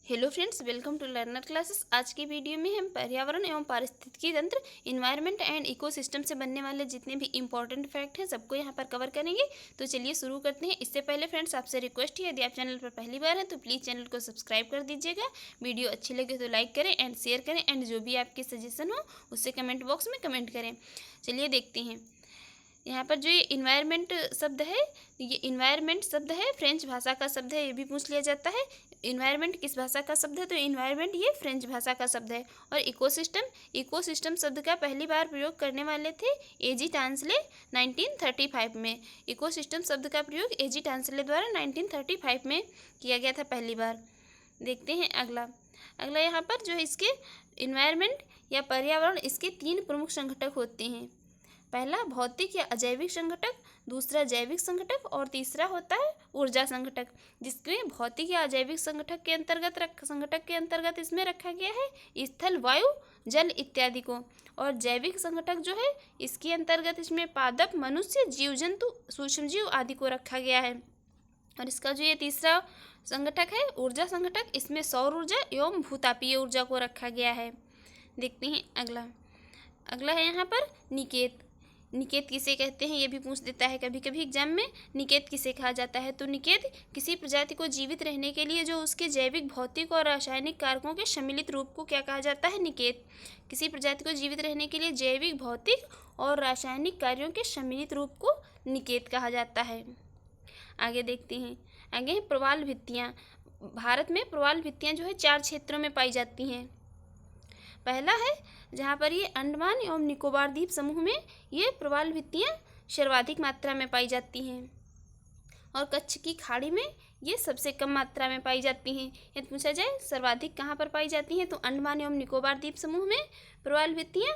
Hello friends, welcome to learner classes. आज की video में हम पर्यावरण एवं पारिस्थितिकी तंत्र, इन्वायरमेंट एंड इकोसिस्टम से बनने वाले जितने भी इंपॉर्टेंट फैक्ट हैं सबको यहाँ पर कवर करेंगे। तो चलिए शुरू करते हैं। इससे पहले फ्रेंड्स आपसे रिक्वेस्ट है, यदि आप चैनल पर पहली बार हैं तो प्लीज़ चैनल को सब्सक्राइब कर दीजिएगा। वीडियो अच्छी लगे तो लाइक करें एंड शेयर करें एंड जो भी आपके सजेशन हो उससे कमेंट बॉक्स में कमेंट करें। चलिए देखते हैं। यहाँ पर जो ये इन्वायरमेंट शब्द है, ये इन्वायरमेंट शब्द है फ्रेंच भाषा का शब्द है, ये भी पूछ लिया जाता है। इन्वायरमेंट किस भाषा का शब्द है? तो इन्वायरमेंट ये फ्रेंच भाषा का शब्द है। और इकोसिस्टम शब्द का पहली बार प्रयोग करने वाले थे एजी टांसले 1935 में। इकोसिस्टम शब्द का प्रयोग एजी टांसले द्वारा 1935 में किया गया था पहली बार। देखते हैं अगला यहाँ पर जो इसके इन्वायरमेंट या पर्यावरण, इसके तीन प्रमुख संघटक होते हैं। पहला भौतिक या अजैविक संघटक, दूसरा जैविक संघटक और तीसरा होता है ऊर्जा संघटक। जिसमें भौतिक या अजैविक संघटक के अंतर्गत इसमें रखा गया है स्थल, वायु, जल इत्यादि को। और जैविक संघटक जो है इसके अंतर्गत इसमें पादप, मनुष्य, जीव जंतु, सूक्ष्मजीव आदि को रखा गया है। और इसका जो ये तीसरा संघटक है ऊर्जा संघटक, इसमें सौर ऊर्जा एवं भूतापीय ऊर्जा को रखा गया है। देखते हैं अगला है यहाँ पर निकेत। निकेत किसे कहते हैं ये भी पूछ देता है कभी कभी एग्जाम में। निकेत किसे कहा जाता है? तो निकेत किसी प्रजाति को जीवित रहने के लिए जो उसके जैविक, भौतिक और रासायनिक कारकों के सम्मिलित रूप को क्या कहा जाता है? निकेत। किसी प्रजाति को जीवित रहने के लिए जैविक, भौतिक और रासायनिक कार्यों के सम्मिलित रूप को निकेत कहा जाता है। आगे देखते हैं। आगे है प्रवाल भित्तियाँ। भारत में प्रवाल भित्तियाँ जो है 4 क्षेत्रों में पाई जाती हैं। पहला है जहाँ पर ये अंडमान एवं निकोबार द्वीप समूह में ये प्रवाल भित्तियाँ सर्वाधिक मात्रा में पाई जाती हैं। और कच्छ की खाड़ी में ये सबसे कम मात्रा में पाई जाती हैं। यदि पूछा जाए सर्वाधिक कहाँ पर पाई जाती हैं तो अंडमान एवं निकोबार द्वीप समूह में प्रवाल भित्तियाँ।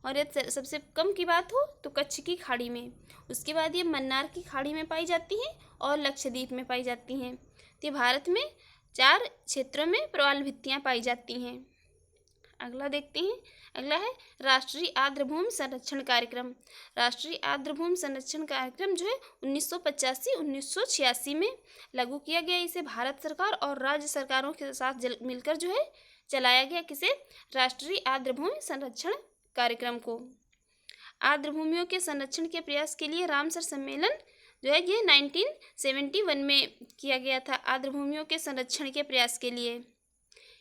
और यदि सबसे कम की बात हो तो कच्छ की खाड़ी में। उसके बाद ये मन्नार की खाड़ी में पाई जाती हैं और लक्षद्वीप में पाई जाती हैं। तो भारत में 4 क्षेत्रों में प्रवाल भित्तियाँ पाई जाती हैं। अगला देखते हैं। अगला है राष्ट्रीय आर्द्रभूमि संरक्षण कार्यक्रम। राष्ट्रीय आर्द्रभूमि संरक्षण कार्यक्रम जो है 1985-1986 में लागू किया गया। इसे भारत सरकार और राज्य सरकारों के साथ मिलकर जो है चलाया गया। किसे? राष्ट्रीय आर्द्रभूमि संरक्षण कार्यक्रम को। आर्द्रभूमियों के संरक्षण के प्रयास के लिए रामसर सम्मेलन जो है ये 1971 में किया गया था। आर्द्रभूमियों के संरक्षण के प्रयास के लिए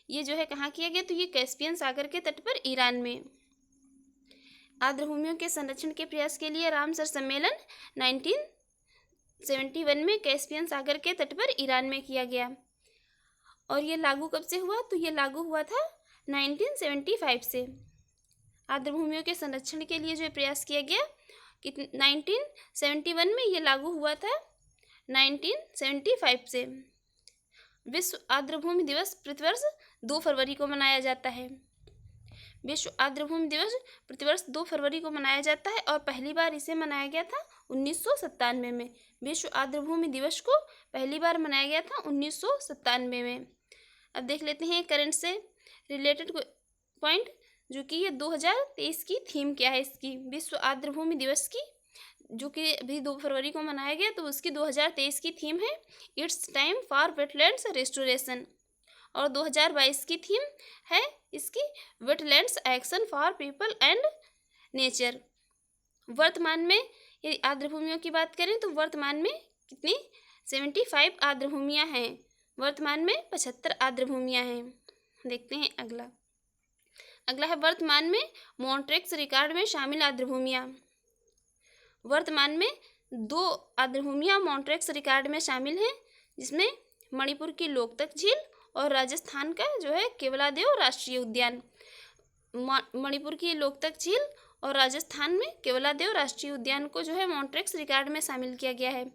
ये जो है कहाँ किया गया? तो ये कैस्पियन सागर के तट पर ईरान में। आर्द्रभूमियों के संरक्षण के प्रयास के लिए रामसर सम्मेलन 1971 में कैस्पियन सागर के तट पर ईरान में किया गया। और ये लागू कब से हुआ? तो ये लागू हुआ था 1975 से। आर्द्रभूमियों के संरक्षण के लिए जो प्रयास किया गया कि 1971 में ये लागू हुआ था 1975 से। विश्व आर्द्रभूमि दिवस प्रतिवर्ष 2 फरवरी को मनाया जाता है। विश्व आर्द्रभूमि दिवस प्रतिवर्ष 2 फरवरी को मनाया जाता है। और पहली बार इसे मनाया गया था 1997 में। विश्व आर्द्रभूमि दिवस को पहली बार मनाया गया था 1997 में। अब देख लेते हैं करंट से रिलेटेड पॉइंट, जो कि ये 2023 की थीम क्या है इसकी, विश्व आर्द्रभूमि दिवस की, जो कि अभी 2 फरवरी को मनाया गया। तो उसकी 2023 की थीम है it's time for wetlands restoration. और 2022 की थीम है इसकी wetlands action for people and nature. वर्तमान में यदि आर्द्रभूमियों की बात करें तो वर्तमान में कितनी 75 आर्द्रभूमियाँ हैं। वर्तमान में 75 आर्द्रभूमियाँ हैं। देखते हैं अगला है वर्तमान में मॉन्ट्रेक्स रिकॉर्ड में शामिल आर्द्रभूमियाँ। वर्तमान में 2 आर्द्रभूमियाँ मॉन्ट्रेक्स रिकॉर्ड में शामिल हैं, जिसमें मणिपुर की लोकतक झील और राजस्थान का जो है केवलादेव राष्ट्रीय उद्यान। मणिपुर की लोकतक झील और राजस्थान में केवलादेव राष्ट्रीय उद्यान को जो है मॉन्ट्रेक्स रिकॉर्ड में शामिल किया गया है।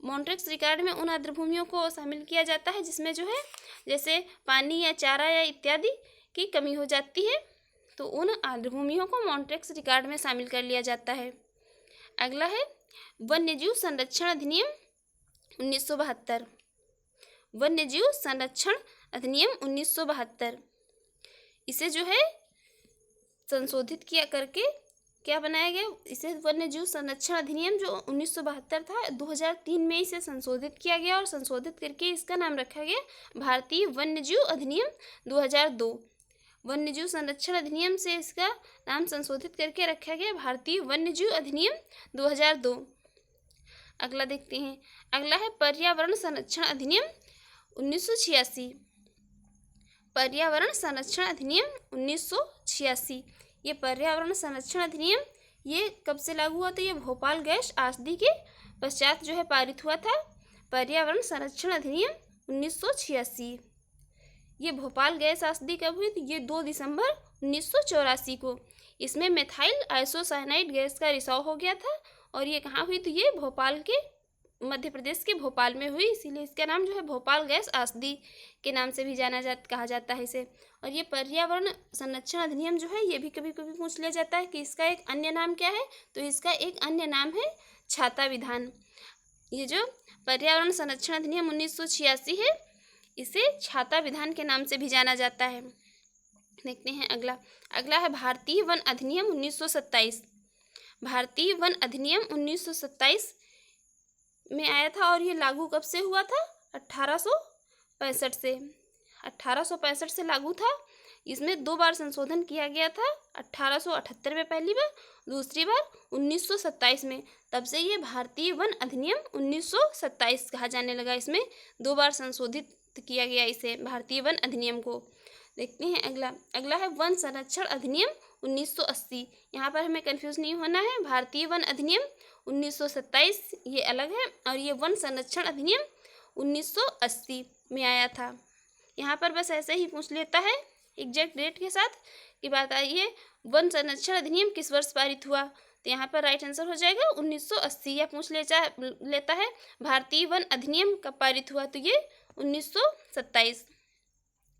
मॉन्ट्रेक्स रिकॉर्ड में उन आर्द्रभूमियों को शामिल किया जाता है जिसमें जो है जैसे पानी या चारा या इत्यादि की कमी हो जाती है, तो उन आर्द्रभूमियों को मॉन्ट्रेक्स रिकॉर्ड में शामिल कर लिया जाता है। अगला है वन्यजीव संरक्षण अधिनियम 1972। वन्यजीव संरक्षण अधिनियम 1972 इसे जो है संशोधित किया करके क्या बनाया गया, इसे वन्य जीव संरक्षण अधिनियम जो 1972 था, 2003 में इसे संशोधित किया गया और संशोधित करके इसका नाम रखा गया भारतीय वन्य जीव अधिनियम 2002। वन्य जीव संरक्षण अधिनियम से इसका नाम संशोधित करके रखा गया भारतीय वन्य जीव अधिनियम 2002। अगला देखते हैं, अगला है पर्यावरण संरक्षण अधिनियम 1986। पर्यावरण संरक्षण अधिनियम 1986, ये पर्यावरण संरक्षण अधिनियम ये कब से लागू हुआ था, ये भोपाल गैस आसंदी के पश्चात जो है पारित हुआ था। पर्यावरण संरक्षण अधिनियम 1986, ये भोपाल गैस आसंदी कब हुई, तो ये 2 दिसंबर 1984 को। इसमें मेथाइल आइसोसाइनाइड गैस का रिसाव हो गया था और ये कहाँ हुई, तो ये भोपाल के मध्य प्रदेश के भोपाल में हुई, इसीलिए इसका नाम जो है भोपाल गैस आसंदी के नाम से भी कहा जाता है इसे। और ये पर्यावरण संरक्षण अधिनियम जो है ये भी कभी कभी पूछ लिया जाता है कि इसका एक अन्य नाम क्या है, तो इसका एक अन्य नाम है छाता विधान। ये जो पर्यावरण संरक्षण अधिनियम 1986 है इसे छाता विधान के नाम से भी जाना जाता है। देखते हैं अगला है भारतीय वन अधिनियम 1927। भारतीय वन अधिनियम 1927 में आया था और ये लागू कब से हुआ था, 1865 से। 1865 से लागू था। इसमें 2 बार संशोधन किया गया था, 1878 में पहली बार, दूसरी बार 1927 में। तब से ये भारतीय वन अधिनियम 1927 कहा जाने लगा। इसमें 2 बार संशोधित किया गया इसे, भारतीय वन अधिनियम को। देखते हैं अगला है वन संरक्षण अधिनियम 1980। यहाँ पर हमें कंफ्यूज नहीं होना है, भारतीय वन अधिनियम 1927 ये अलग है और ये वन संरक्षण अधिनियम 1980 में आया था। यहाँ पर बस ऐसे ही पूछ लेता है एग्जैक्ट डेट के साथ कि बात आई है वन संरक्षण अधिनियम किस वर्ष पारित हुआ, तो यहाँ पर राइट आंसर हो जाएगा 1980। या पूछ लेता है भारतीय वन अधिनियम कब पारित हुआ, तो ये 1927।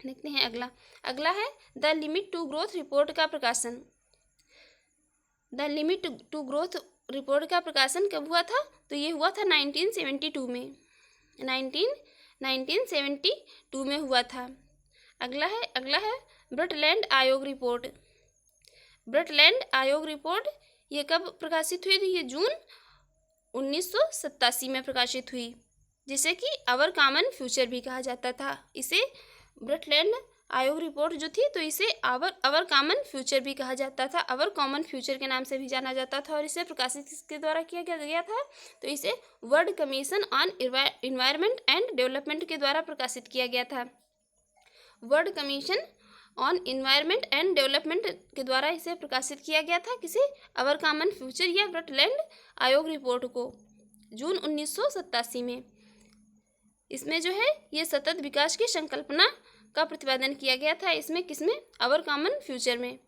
देखते हैं अगला है the limit to growth report का प्रकाशन। The limit to growth report का प्रकाशन कब हुआ था, तो ये हुआ था 1972 में। 1972 में हुआ था। अगला है ब्रटलैंड आयोग रिपोर्ट। ब्रटलैंड आयोग रिपोर्ट ये कब प्रकाशित हुई, तो ये जून 1987 में प्रकाशित हुई, जिसे कि आवर कॉमन फ्यूचर भी कहा जाता था। इसे ब्रटलैंड आयोग रिपोर्ट जो थी तो इसे आवर कॉमन फ्यूचर भी कहा जाता था, आवर कॉमन फ्यूचर के नाम से भी जाना जाता था। और इसे प्रकाशित किसके द्वारा किया गया था, तो इसे world commission on environment and development के द्वारा प्रकाशित किया गया था। World commission on environment and development के द्वारा इसे प्रकाशित किया गया था, किसे, आवर कॉमन फ्यूचर या ब्रटलैंड आयोग रिपोर्ट को, जून 1987 में। इसमें जो है ये सतत विकास की संकल्पना का प्रतिपादन किया गया था। इसमें किसमें, आवर कॉमन फ्यूचर में।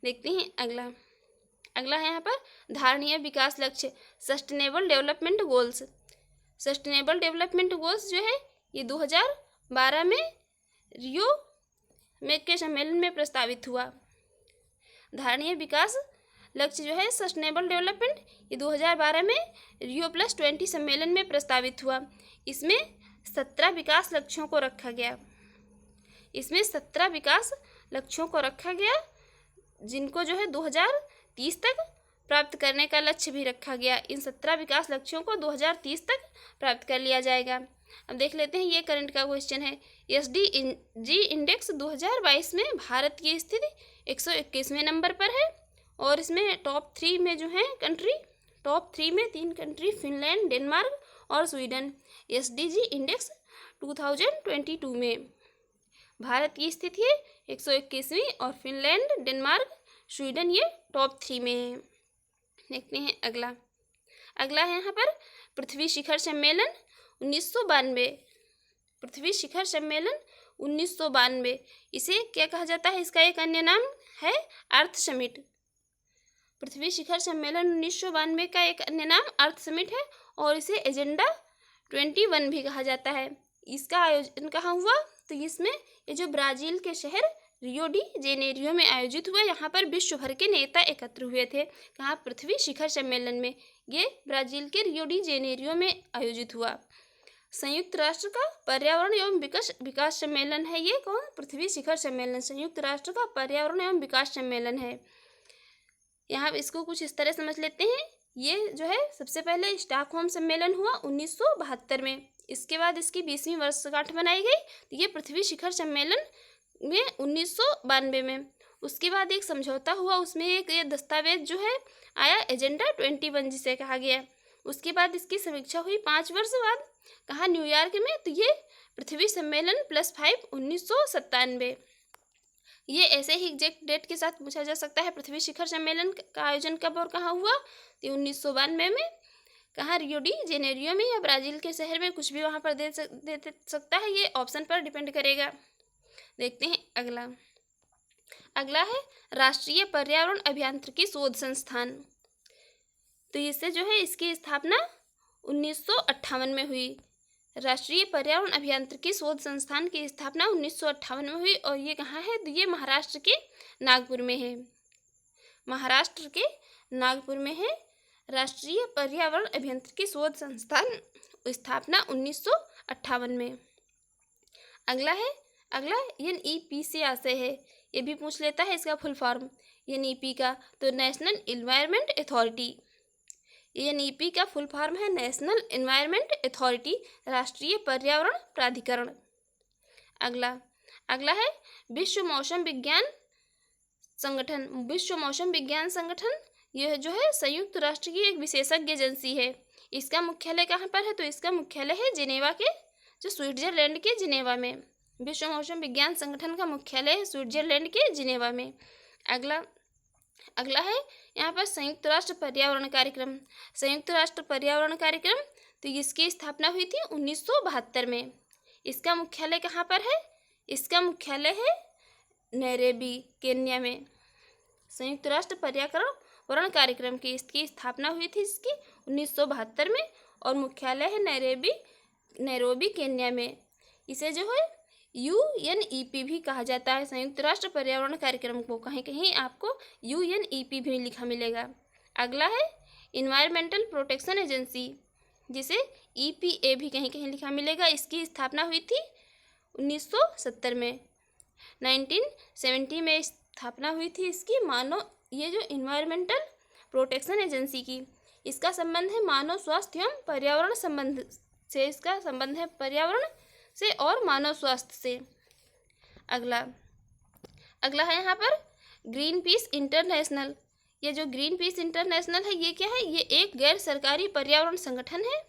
देखते हैं अगला है यहाँ पर धारणीय विकास लक्ष्य, sustainable development goals. Sustainable development goals जो है ये 2012 में रियो में के सम्मेलन में प्रस्तावित हुआ। धारणीय विकास लक्ष्य जो है सस्टेनेबल डेवलपमेंट ये 2012 में Rio+20 सम्मेलन में प्रस्तावित हुआ। इसमें 17 विकास लक्ष्यों को रखा गया। इसमें 17 विकास लक्ष्यों को रखा गया, जिनको जो है 2030 तक प्राप्त करने का लक्ष्य भी रखा गया। इन 17 विकास लक्ष्यों को 2030 तक प्राप्त कर लिया जाएगा। अब देख लेते हैं, ये करंट का क्वेश्चन है। SDG इंडेक्स 2022 में भारत की स्थिति 121वें नंबर पर है और इसमें टॉप 3 में जो है टॉप 3 में 3 कंट्री फिनलैंड, डेनमार्क और स्वीडन। SDG इंडेक्स 2022 में भारत की स्थिति है 121वीं और फिनलैंड, डेनमार्क, स्वीडन ये टॉप 3 में है। देखते हैं अगला है यहाँ पर पृथ्वी शिखर सम्मेलन 1992। पृथ्वी शिखर सम्मेलन 1992 इसे क्या कहा जाता है, इसका एक अन्य नाम है अर्थ समिट। पृथ्वी शिखर सम्मेलन 1992 का एक अन्य नाम अर्थ समिट है और इसे एजेंडा 21 भी कहा जाता है। इसका आयोजन कहाँ हुआ, तो इसमें ये जो ब्राज़ील के शहर रियो डी जेनेरियो में आयोजित हुआ। यहाँ पर विश्व भर के नेता एकत्र हुए थे। कहाँ, पृथ्वी शिखर सम्मेलन में। ये ब्राज़ील के रियो डी जेनेरियो में आयोजित हुआ। संयुक्त राष्ट्र का पर्यावरण एवं विकास सम्मेलन है ये। कौन, पृथ्वी शिखर सम्मेलन संयुक्त राष्ट्र का पर्यावरण एवं विकास सम्मेलन है। यहाँ इसको कुछ इस तरह समझ लेते हैं। ये जो है सबसे पहले स्टॉकहोम सम्मेलन हुआ 1972 में। इसके बाद इसकी 20वीं वर्षगांठ मनाई गई। तो ये पृथ्वी शिखर सम्मेलन में 1992 में। उसके बाद एक समझौता हुआ, उसमें एक ये दस्तावेज जो है आया, एजेंडा 21 जिसे कहा गया। उसके बाद इसकी समीक्षा हुई 5 वर्ष बाद, कहाँ, न्यूयॉर्क में। तो ये पृथ्वी सम्मेलन +5 1997। ये ऐसे ही एग्जैक्ट डेट के साथ पूछा जा सकता है पृथ्वी शिखर सम्मेलन का आयोजन कब और कहाँ हुआ। तो 1992 में। कहाँ, रियो डी जेनेरियो में या ब्राज़ील के शहर में, कुछ भी वहाँ पर दे सकता है, ये ऑप्शन पर डिपेंड करेगा। देखते हैं अगला है राष्ट्रीय पर्यावरण अभियांत्रिकी शोध संस्थान। तो इससे जो है इसकी स्थापना 1958 में हुई। राष्ट्रीय पर्यावरण अभियांत्रिकी शोध संस्थान की स्थापना 1958 में हुई और ये कहाँ है, तो ये महाराष्ट्र के नागपुर में है। महाराष्ट्र के नागपुर में है राष्ट्रीय पर्यावरण अभियांत्रिकी शोध संस्थान, स्थापना 1958 में। अगला NEP से आशय है, ये भी पूछ लेता है इसका फुल फॉर्म NEP का। तो नेशनल एनवायरनमेंट अथॉरिटी। NEP का फुल फॉर्म है नेशनल एनवायरनमेंट अथॉरिटी, राष्ट्रीय पर्यावरण प्राधिकरण। अगला है विश्व मौसम विज्ञान संगठन। विश्व मौसम विज्ञान संगठन यह जो है संयुक्त राष्ट्र की एक विशेषज्ञ एजेंसी है। इसका मुख्यालय कहाँ पर है, तो इसका मुख्यालय है जिनेवा के, जो स्विट्जरलैंड के जिनेवा में। विश्व मौसम विज्ञान संगठन का मुख्यालय है स्विट्जरलैंड के जिनेवा में। अगला है यहाँ पर संयुक्त राष्ट्र पर्यावरण कार्यक्रम। संयुक्त राष्ट्र पर्यावरण कार्यक्रम, तो इसकी स्थापना हुई थी 1972 में। इसका मुख्यालय कहाँ पर है, इसका मुख्यालय है नैरोबी, केन्या में। संयुक्त राष्ट्र पर्यावरण कार्यक्रम की इसकी स्थापना हुई थी इसकी 1972 में और मुख्यालय है नैरोबी, केन्या में। इसे जो है UNEP भी कहा जाता है। संयुक्त राष्ट्र पर्यावरण कार्यक्रम को कहीं कहीं आपको UNEP भी लिखा मिलेगा। अगला है इन्वायरमेंटल प्रोटेक्शन एजेंसी, जिसे EPA भी कहीं कहीं लिखा मिलेगा। इसकी स्थापना हुई थी 1970 में। 1970 में स्थापना हुई थी इसकी। ये जो इन्वायरमेंटल प्रोटेक्शन एजेंसी की, इसका संबंध है मानव स्वास्थ्य एवं पर्यावरण संबंध से। इसका संबंध है पर्यावरण से और मानव स्वास्थ्य से। अगला है यहाँ पर ग्रीन पीस इंटरनेशनल। ये जो ग्रीन पीस इंटरनेशनल है, ये क्या है, ये एक गैर सरकारी पर्यावरण संगठन है।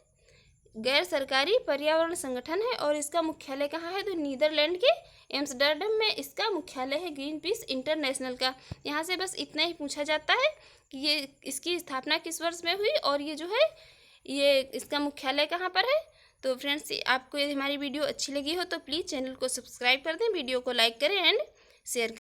गैर सरकारी पर्यावरण संगठन है और इसका मुख्यालय कहाँ है, तो नीदरलैंड के एम्स्टर्डम में इसका मुख्यालय है ग्रीन पीस इंटरनेशनल का। यहाँ से बस इतना ही पूछा जाता है कि ये इसकी स्थापना किस वर्ष में हुई और ये जो है ये इसका मुख्यालय कहाँ पर है। तो फ्रेंड्स, आपको यदि हमारी वीडियो अच्छी लगी हो तो प्लीज़ चैनल को सब्सक्राइब कर दें, वीडियो को लाइक करें एंड शेयर करें।